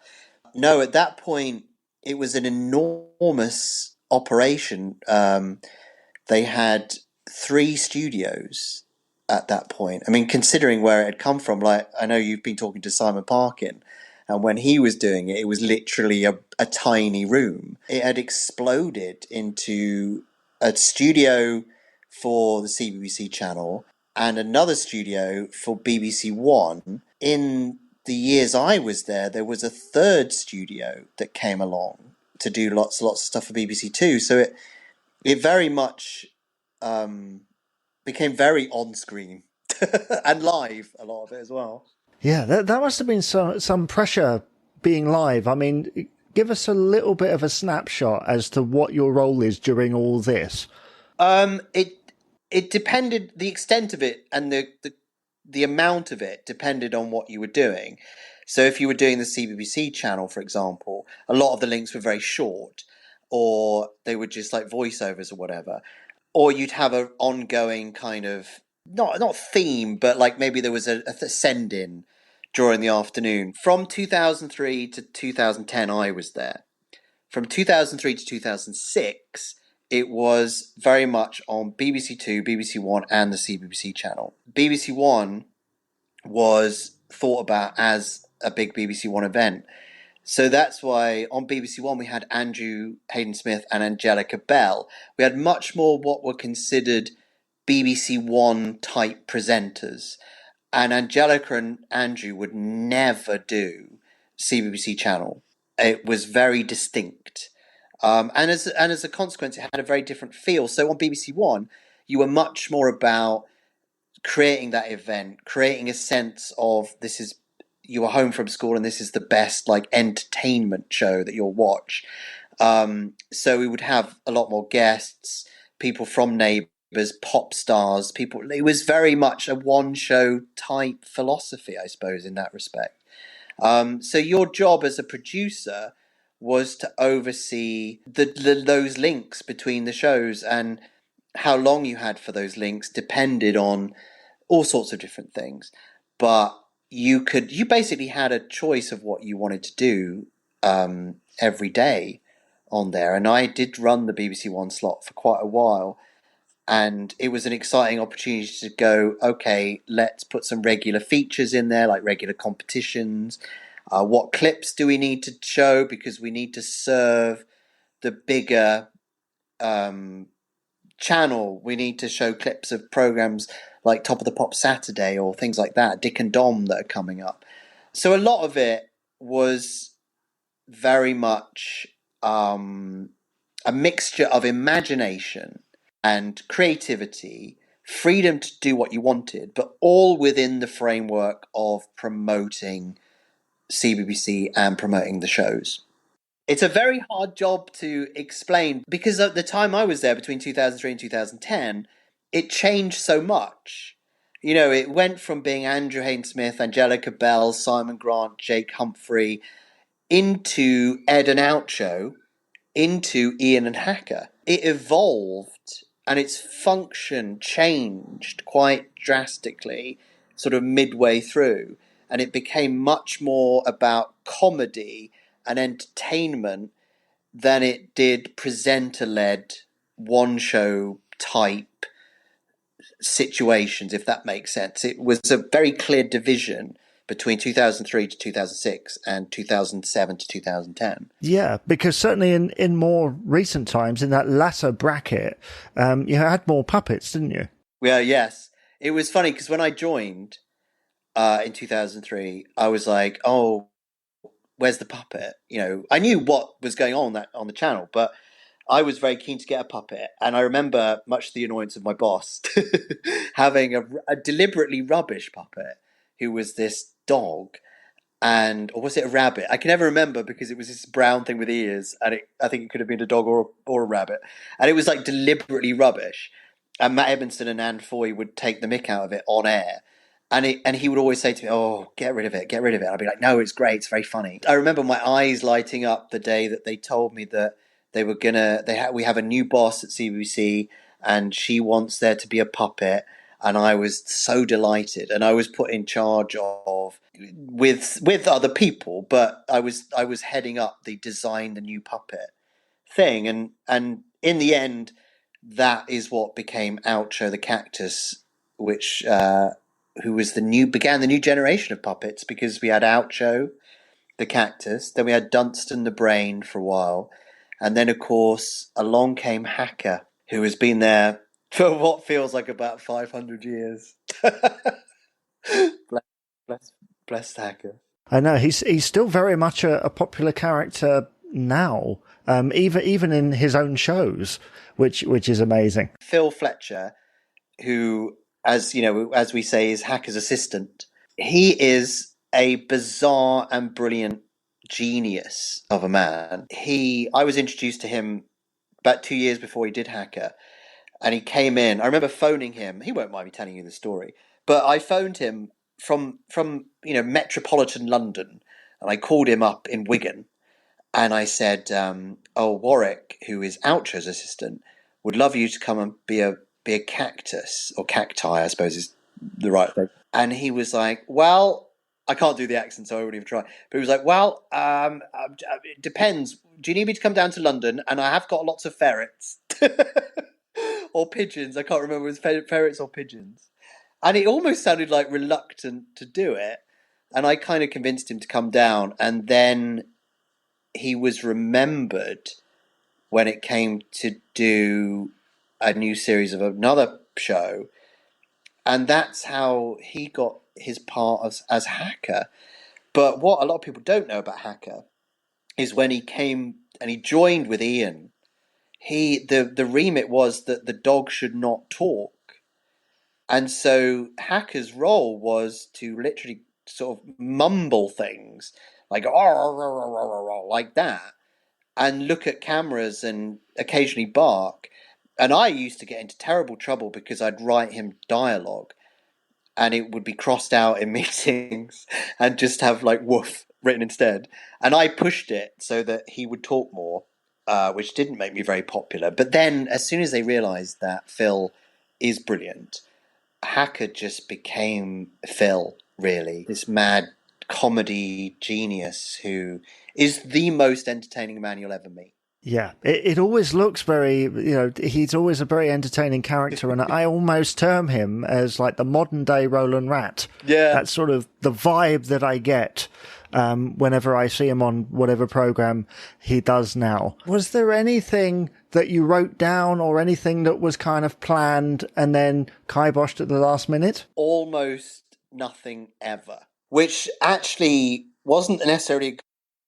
No, at that point, it was an enormous operation. They had 3 studios at that point. I mean, considering where it had come from, like, I know you've been talking to Simon Parkin, and when he was doing it, it was literally a tiny room. It had exploded into a studio for the CBBC channel and another studio for BBC One. In the years I was there, there was a third studio that came along to do lots of stuff for BBC Two. So it very much became very on screen and live, a lot of it as well. Yeah, that must have been some pressure being live. I mean, give us a little bit of a snapshot as to what your role is during all this. It depended, the extent of it and the amount of it depended on what you were doing. So if you were doing the CBBC channel, for example, a lot of the links were very short, or they were just like voiceovers or whatever. Or you'd have an ongoing kind of, not theme, but like maybe there was a send-in during the afternoon. From 2003 to 2010, I was there. From 2003 to 2006, it was very much on BBC Two, BBC One, and the CBBC channel. BBC One was thought about as a big BBC One event. So that's why on BBC One we had Andrew Hayden-Smith and Angelica Bell. We had much more what were considered BBC One type presenters. And Angelica and Andrew would never do CBBC channel. It was very distinct. And as a consequence, it had a very different feel. So on BBC One, you were much more about creating that event, creating a sense of you are home from school and this is the best like entertainment show that you'll watch. So we would have a lot more guests, people from Neighbours, pop stars, people. It was very much a one show type philosophy, I suppose, in that respect. So your job as a producer was to oversee those links between the shows, and how long you had for those links depended on all sorts of different things. But you basically had a choice of what you wanted to do every day on there. And I did run the BBC One slot for quite a while. And it was an exciting opportunity to go, okay, let's put some regular features in there, like regular competitions. What clips do we need to show? Because we need to serve the bigger channel. We need to show clips of programs like Top of the Pop Saturday or things like that, Dick and Dom, that are coming up. So a lot of it was very much a mixture of imagination and creativity freedom to do what you wanted, but all within the framework of promoting CBBC and promoting the shows. It's a very hard job to explain because at the time I was there, between 2003 and 2010, it changed so much. You know, it went from being Andrew Hayden Smith, Angelica Bell, Simon Grant, Jake Humphrey, into Ed and Oucho, into Ian and Hacker. It evolved and its function changed quite drastically sort of midway through, and it became much more about comedy and entertainment than it did presenter-led one show type situations, if that makes sense. It was a very clear division between 2003 to 2006 and 2007 to 2010. Yeah, because certainly in more recent times, in that latter bracket, you had more puppets, didn't you? Yeah, yes. It was funny because when I joined in 2003, I was like, oh, where's the puppet? You know, I knew what was going on the channel, but I was very keen to get a puppet. And I remember, much to the annoyance of my boss, having a deliberately rubbish puppet who was this dog. Or was it a rabbit? I can never remember because it was this brown thing with ears, and I think it could have been a dog or a rabbit. And it was like deliberately rubbish. And Matt Edmondson and Anne Foy would take the mick out of it on air. And he would always say to me, oh, get rid of it, get rid of it. I'd be like, no, it's great, it's very funny. I remember my eyes lighting up the day that they told me that they were we have a new boss at CBBC and she wants there to be a puppet. And I was so delighted, and I was put in charge of with other people, but I was heading up the design the new puppet thing, and in the end, that is what became Oucho the Cactus, which who was began the new generation of puppets, because we had Oucho the Cactus, then we had Dunstan the Brain for a while, and then of course along came Hacker, who has been there for what feels like about 500 years. bless Hacker. I know he's still very much a popular character now, even in his own shows, which is amazing. Phil Fletcher, who, as you know, as we say, is Hacker's assistant. He is a bizarre and brilliant genius of a man. I was introduced to him about 2 years before he did Hacker. And he came in. I remember phoning him. He won't mind me telling you the story, but I phoned him from metropolitan London, and I called him up in Wigan, and I said, "Oh, Warwick, who is Oucho's assistant, would love you to come and be a cactus or cacti, I suppose is the right thing." And he was like, "Well, I can't do the accent, so I wouldn't even try." But he was like, "Well, it depends. Do you need me to come down to London? And I have got lots of ferrets." Or pigeons. I can't remember if it was ferrets or pigeons. And he almost sounded like reluctant to do it. And I kind of convinced him to come down. And then he was remembered when it came to do a new series of another show. And that's how he got his part as Hacker. But what a lot of people don't know about Hacker is when he came and he joined with Ian, the remit was that the dog should not talk. And so Hacker's role was to literally sort of mumble things like like that, and look at cameras and occasionally bark. And I used to get into terrible trouble because I'd write him dialogue and it would be crossed out in meetings and just have like woof written instead. And I pushed it so that he would talk more, which didn't make me very popular. But then as soon as they realised that Phil is brilliant, Hacker just became Phil, really. This mad comedy genius who is the most entertaining man you'll ever meet. Yeah, it always looks very, he's always a very entertaining character, and I almost term him as like the modern day Roland Rat. Yeah. That's sort of the vibe that I get whenever I see him on whatever program he does now. Was there anything that you wrote down or anything that was kind of planned and then kiboshed at the last minute? Almost nothing ever, which actually wasn't necessarily a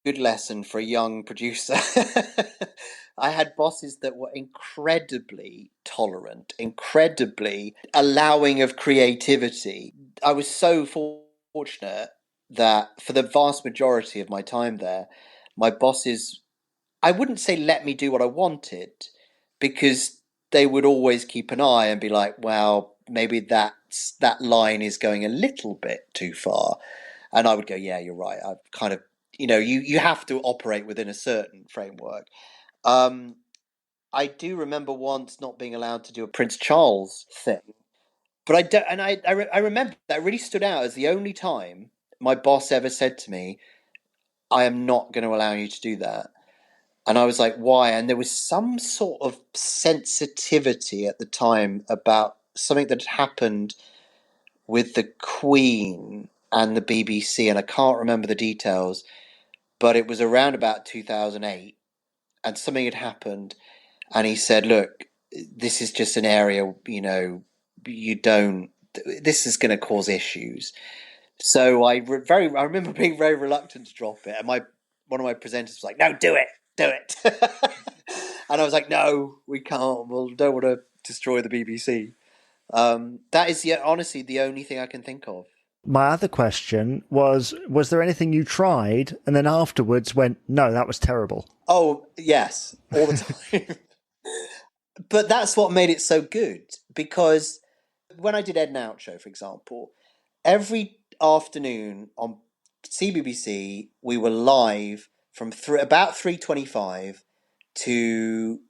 good lesson for a young producer. I had bosses that were incredibly tolerant, incredibly allowing of creativity. I was so fortunate that for the vast majority of my time there, my bosses, I wouldn't say let me do what I wanted, because they would always keep an eye and be like, well, maybe that line is going a little bit too far. And I would go, yeah, you're right. I've kind of, you have to operate within a certain framework. Um, I do remember once not being allowed to do a Prince Charles thing, but I don't, and I remember that really stood out as the only time my boss ever said to me, "I am not going to allow you to do that." And I was like, "Why?" And there was some sort of sensitivity at the time about something that had happened with the Queen and the BBC, and I can't remember the details, but it was around about 2008, and something had happened. And he said, "Look, this is just an area, you don't. This is going to cause issues." So I remember being very reluctant to drop it, and one of my presenters was like, "No, do it, do it," and I was like, "No, we can't. We don't want to destroy the BBC." That is honestly the only thing I can think of. My other question was there anything you tried and then afterwards went, no, that was terrible? Oh yes, all the time. But that's what made it so good, because when I did Ed and Out Show, for example, every afternoon on CBBC we were live from about 3:25 to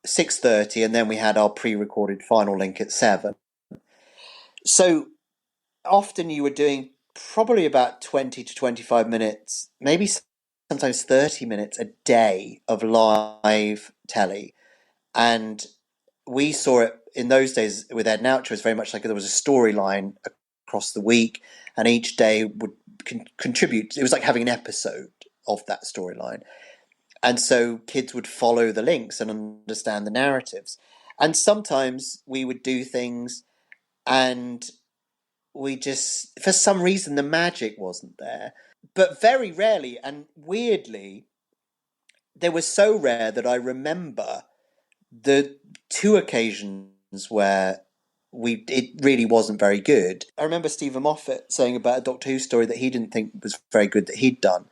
6:30, and then we had our pre-recorded final link at 7. So often you were doing probably about 20 to 25 minutes, maybe sometimes 30 minutes a day of live telly. And we saw it in those days with Ed Nouch, was very much like there was a storyline across the week, and each day would contribute. It was like having an episode of that storyline. And so kids would follow the links and understand the narratives. And sometimes we would do things and we just, for some reason, the magic wasn't there. But very rarely and weirdly, they were so rare that I remember the two occasions where it really wasn't very good. I remember Stephen Moffat saying about a Doctor Who story that he didn't think was very good that he'd done.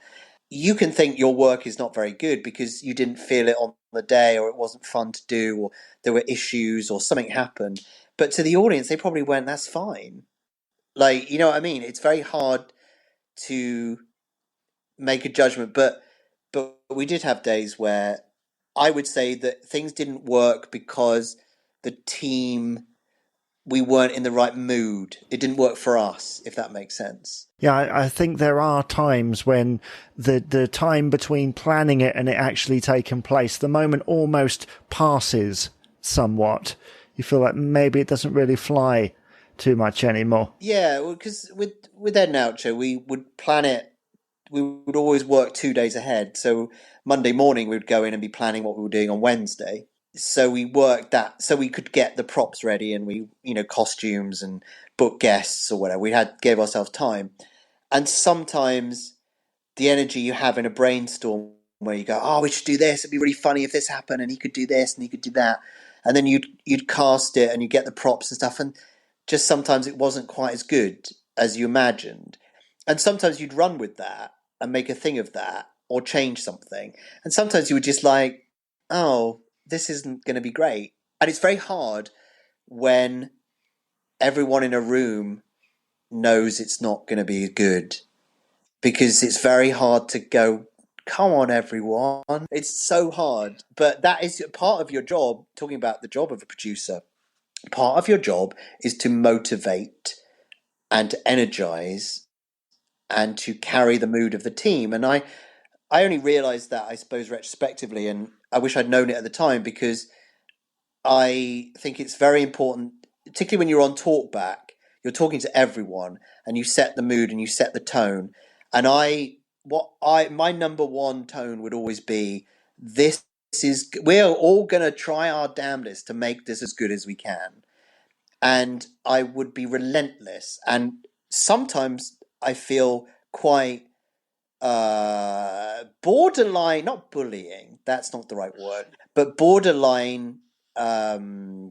You can think your work is not very good because you didn't feel it on the day, or it wasn't fun to do, or there were issues, or something happened. But to the audience, they probably went, "That's fine." Like, you know what I mean? It's very hard to make a judgment, but we did have days where I would say that things didn't work because the team, we weren't in the right mood. It didn't work for us, if that makes sense. Yeah, I think there are times when the time between planning it and it actually taking place, the moment almost passes somewhat. You feel like maybe it doesn't really fly too much anymore. Yeah, well, because with Ed and Oucho, we would plan it. We would always work 2 days ahead. So Monday morning, we would go in and be planning what we were doing on Wednesday. So we worked that so we could get the props ready, and we, costumes and book guests or whatever. Gave ourselves time. And sometimes the energy you have in a brainstorm where you go, "Oh, we should do this. It'd be really funny if this happened, and he could do this and he could do that." And then you'd cast it and you get the props and stuff, and just sometimes it wasn't quite as good as you imagined. And sometimes you'd run with that and make a thing of that or change something. And sometimes you were just like, "Oh, this isn't going to be great." And it's very hard when everyone in a room knows it's not going to be good, because it's very hard to go, "Come on, everyone." It's so hard. But that is part of your job, talking about the job of a producer. Part of your job is to motivate and to energize and to carry the mood of the team. And I only realized that, I suppose, retrospectively, and I wish I'd known it at the time, because I think it's very important, particularly when you're on talkback, you're talking to everyone and you set the mood and you set the tone. And my number one tone would always be, we're all going to try our damnedest to make this as good as we can. And I would be relentless. And sometimes I feel quite borderline, not bullying, that's not the right word, but borderline, yeah,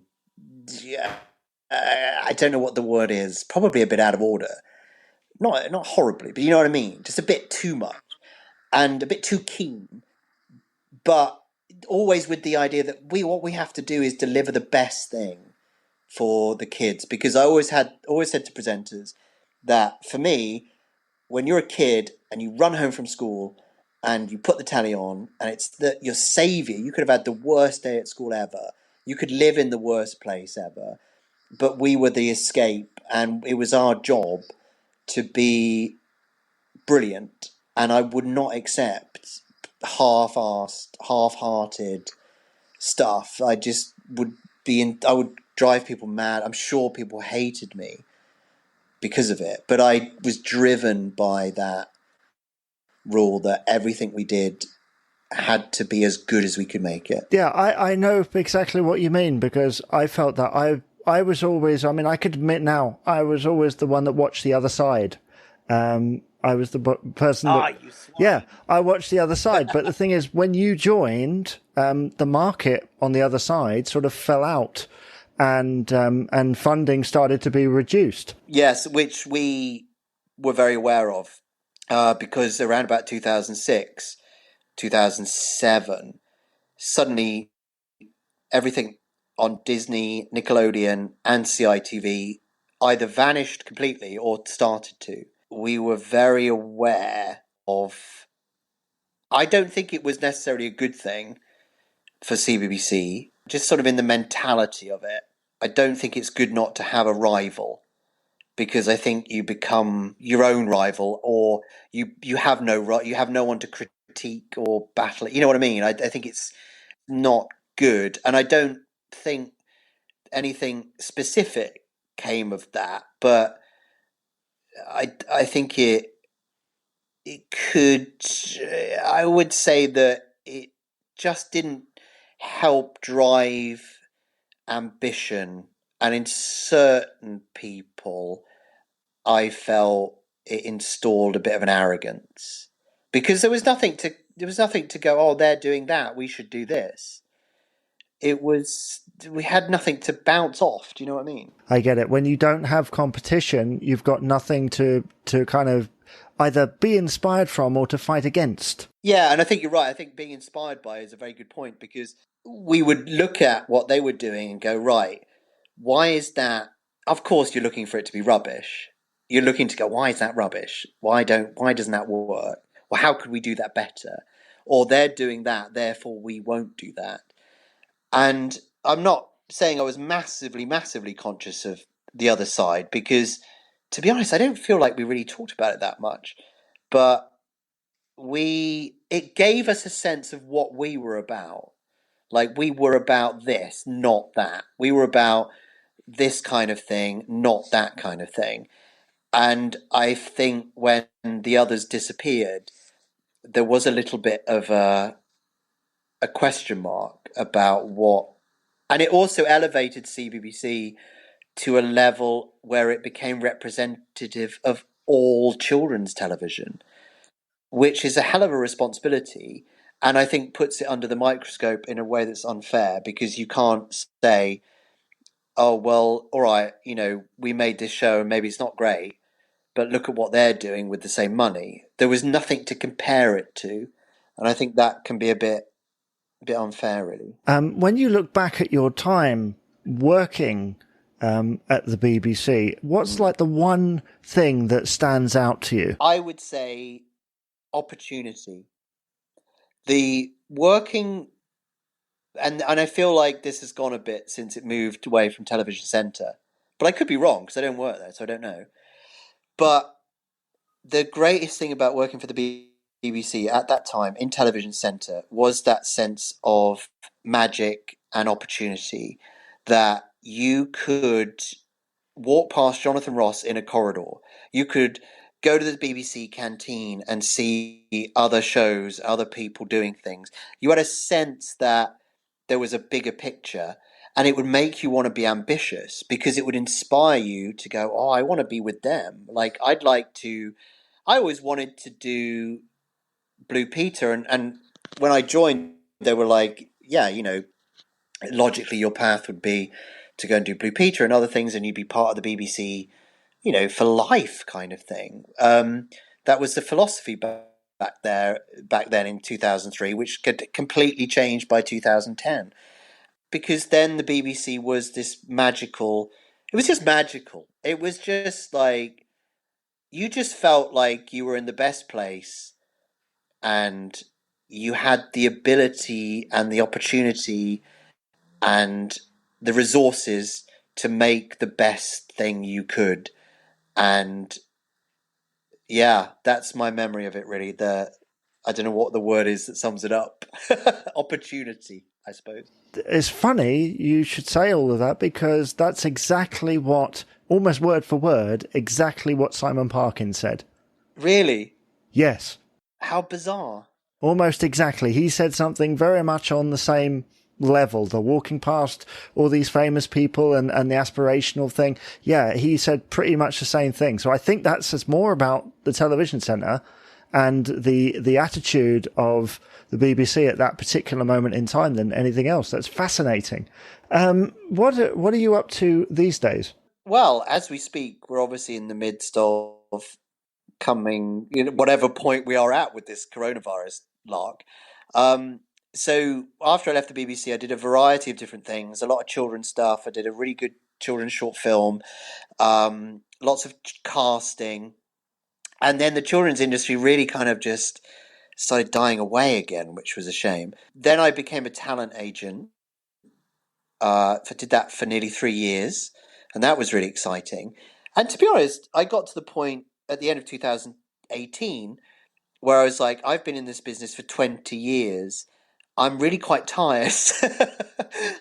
I don't know what the word is, probably a bit out of order. Not horribly, but you know what I mean? Just a bit too much and a bit too keen, but always with the idea that what we have to do is deliver the best thing for the kids, because I always said to presenters that for me, when you're a kid and you run home from school and you put the telly on and it's your savior, you could have had the worst day at school ever. You could live in the worst place ever, but we were the escape, and it was our job to be brilliant. And I would not accept half-assed, half-hearted stuff. I just would I would drive people mad. I'm sure people hated me because of it, but I was driven by that rule that everything we did had to be as good as we could make it. Yeah, I know exactly what you mean, because I felt that I was always, I mean, I could admit now, I was always the one that watched the other side. I was the person that, You swine. yeah, I watched the other side. But the thing is, when you joined, the market on the other side sort of fell out, and funding started to be reduced. Yes, which we were very aware of, because around about 2006, 2007, suddenly everything on Disney, Nickelodeon, and CITV either vanished completely or started to. We were very aware of. I don't think it was necessarily a good thing for CBBC, just sort of in the mentality of it. I don't think it's good not to have a rival, because I think you become your own rival, or you have no one to critique or battle. You know what I mean? I think it's not good, and I don't think anything specific came of that, but I think it could. I would say that it just didn't help drive ambition, and in certain people, I felt it installed a bit of an arrogance, because there was nothing to go, oh, they're doing that, we should do this. We had nothing to bounce off. Do you know what I mean? I get it. When you don't have competition, you've got nothing to kind of either be inspired from or to fight against. Yeah, and I think you're right. I think being inspired by is a very good point, because we would look at what they were doing and go, right, why is that? Of course, you're looking for it to be rubbish. You're looking to go, why is that rubbish? Why doesn't that work? Well, how could we do that better? Or they're doing that, therefore we won't do that. And I'm not saying I was massively, massively conscious of the other side, because, to be honest, I don't feel like we really talked about it that much. But it gave us a sense of what we were about. Like, we were about this, not that. We were about this kind of thing, not that kind of thing. And I think when the others disappeared, there was a little bit of a question mark about what. And it also elevated CBBC to a level where it became representative of all children's television, which is a hell of a responsibility, and I think puts it under the microscope in a way that's unfair, because you can't say, oh, well, all right, we made this show and maybe it's not great, but look at what they're doing with the same money. There was nothing to compare it to, and I think that can be a bit unfair, really. When you look back at your time working at the BBC, what's like the one thing that stands out to you? I would say opportunity. The working, and I feel like this has gone a bit since it moved away from Television Centre, but I could be wrong because I don't work there, so I don't know. But the greatest thing about working for the BBC at that time in Television Centre was that sense of magic and opportunity, that you could walk past Jonathan Ross in a corridor. You could go to the BBC canteen and see other shows, other people doing things. You had a sense that there was a bigger picture, and it would make you want to be ambitious, because it would inspire you to go, oh, I want to be with them. Like, I always wanted to do Blue Peter, and when I joined, they were like, yeah, logically your path would be to go and do Blue Peter and other things, and you'd be part of the BBC, for life kind of thing. That was the philosophy back then in 2003, which had completely changed by 2010, because then the BBC was this magical. It was just magical. It was just like you just felt like you were in the best place, and you had the ability and the opportunity and the resources to make the best thing you could. And yeah, that's my memory of it, really. I don't know what the word is that sums it up. Opportunity, I suppose. It's funny you should say all of that, because that's exactly what, almost word for word, exactly what Simon Parkin said. Really? Yes. How bizarre. Almost exactly. He said something very much on the same level, the walking past all these famous people and the aspirational thing. Yeah, he said pretty much the same thing. So I think that says more about the television centre and the attitude of the BBC at that particular moment in time than anything else. That's fascinating. What are you up to these days? Well, as we speak, we're obviously in the midst of coming, whatever point we are at with this coronavirus lark. So after I left the BBC, I did a variety of different things, a lot of children's stuff. I did a really good children's short film, lots of casting. And then the children's industry really kind of just started dying away again, which was a shame. Then I became a talent agent. Did that for nearly 3 years, and that was really exciting. And to be honest, I got to the point at the end of 2018 where I was like, I've been in this business for 20 years. I'm really quite tired.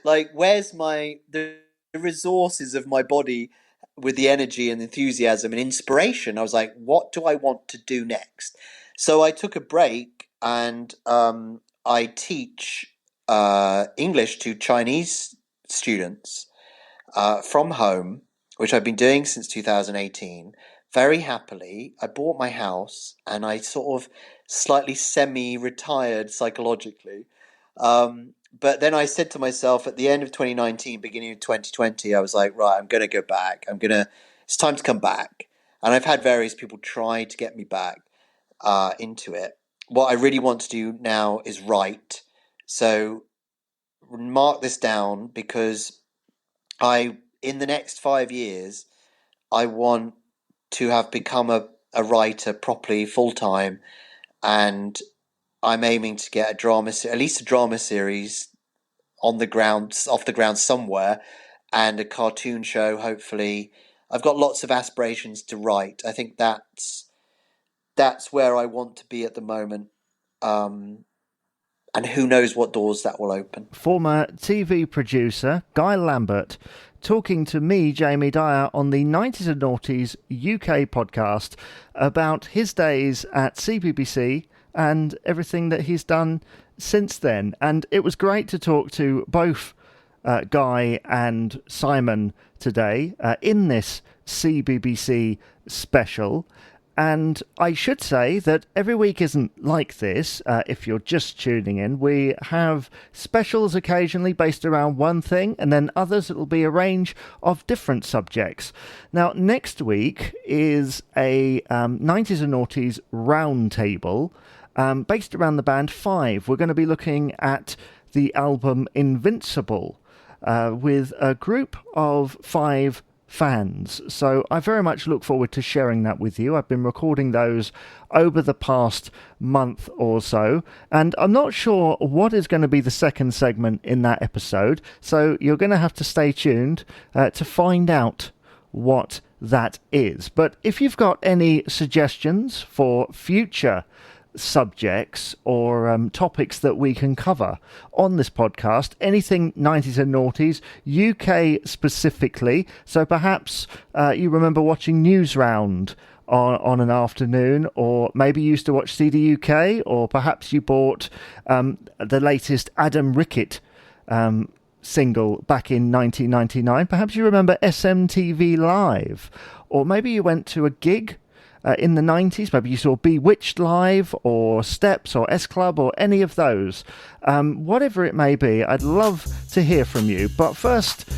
Like, where's the resources of my body with the energy and enthusiasm and inspiration? I was like, what do I want to do next? So I took a break, and I teach English to Chinese students from home, which I've been doing since 2018. Very happily, I bought my house, and I sort of slightly semi-retired psychologically. But then I said to myself at the end of 2019, beginning of 2020, I was like, right, I'm going to go back. It's time to come back. And I've had various people try to get me back into it. What I really want to do now is write. So mark this down, because in the next 5 years, I want to have become a writer properly, full-time, and I'm aiming to get at least a drama series off the ground somewhere, and a cartoon show, hopefully. I've got lots of aspirations to write. I think that's where I want to be at the moment. And who knows what doors that will open. Former TV producer Guy Lambert talking to me, Jamie Dyer, on the 90s and Noughties UK podcast about his days at CBBC and everything that he's done since then. And it was great to talk to both Guy and Simon today in this CBBC special. And I should say that every week isn't like this. If you're just tuning in, we have specials occasionally based around one thing, and then others it'll be a range of different subjects. Now, next week is a 90s and Noughties roundtable based around the band Five. We're going to be looking at the album Invincible with a group of five fans. So I very much look forward to sharing that with you. I've been recording those over the past month or so, and I'm not sure what is going to be the second segment in that episode, so you're going to have to stay tuned to find out what that is. But if you've got any suggestions for future subjects or topics that we can cover on this podcast, anything 90s and Noughties UK specifically, so perhaps you remember watching Newsround on an afternoon, or maybe you used to watch CD UK, or perhaps you bought the latest Adam Rickett single back in 1999. Perhaps you remember SMTV Live, or maybe you went to a gig in the 90s? Maybe you saw Bewitched live or Steps or S Club or any of those. Whatever it may be, I'd love to hear from you. But first,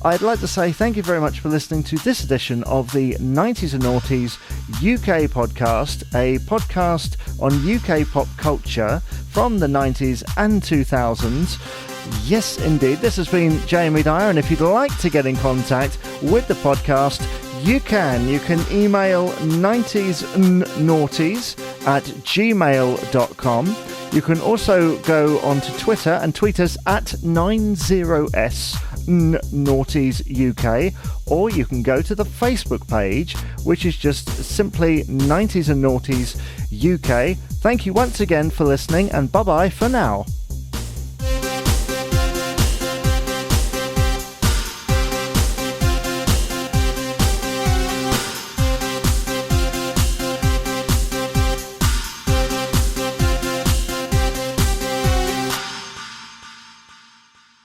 I'd like to say thank you very much for listening to this edition of the 90s and Noughties UK podcast, a podcast on UK pop culture from the 90s and 2000s. Yes, indeed. This has been Jamie Dyer, and if you'd like to get in contact with the podcast, you can. You can email 90esNoughties at gmail.com. You can also go onto Twitter and tweet us at 90s_Noughties UK, or you can go to the Facebook page, which is just simply 90s and Noughties UK. Thank you once again for listening, and bye-bye for now.